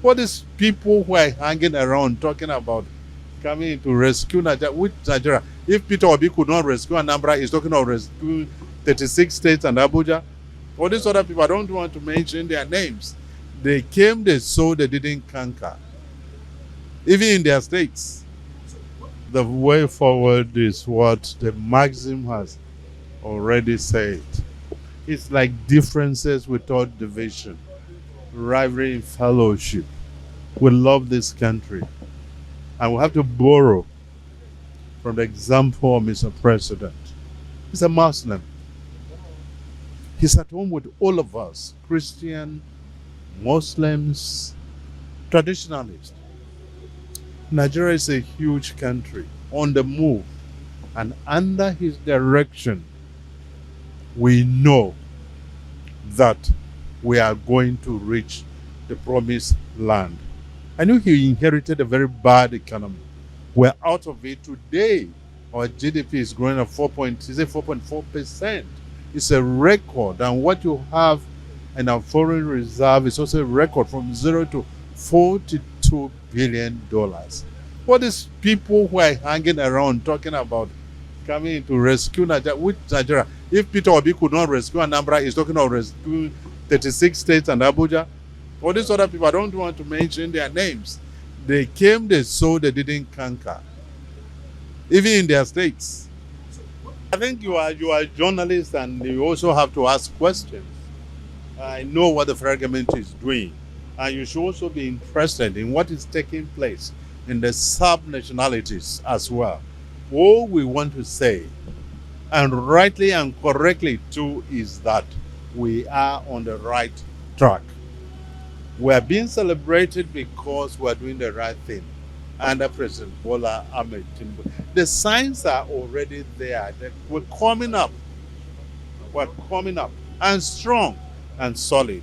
What is people who are hanging around talking about coming to rescue Nigeria? Which Nigeria? If Peter Obi could not rescue Anambra, he's talking about rescuing 36 states and Abuja. All these other people, I don't want to mention their names. They came, they saw, they didn't conquer. Even in their states. The way forward is what the Maxim has already said. It's like differences without division, rivalry in fellowship. We love this country. And we have to borrow from the example of Mr. President. He's a Muslim. He's at home with all of us, Christian, Muslims, traditionalists. Nigeria is a huge country on the move, and under his direction, we know that we are going to reach the promised land. I knew he inherited a very bad economy. We're out of it today. Our GDP is growing at 4.4%. It's a record, and what you have in our foreign reserve is also a record, from 0 to $42 billion. What is people who are hanging around talking about coming to rescue Nigeria? Which Nigeria? If Peter Obi could not rescue Anambra, he's talking about rescuing 36 states and Abuja. All these other people, I don't want to mention their names. They came, they saw, they didn't conquer. Even in their states. I think you are a journalist, and you also have to ask questions. I know what the federal government is doing, and you should also be interested in what is taking place in the sub-nationalities as well. All we want to say, and rightly and correctly too, is that we are on the right track. We are being celebrated because we are doing the right thing under President Bola Ahmed Tinubu. The signs are already there. We're coming up. We're coming up, and strong and solid.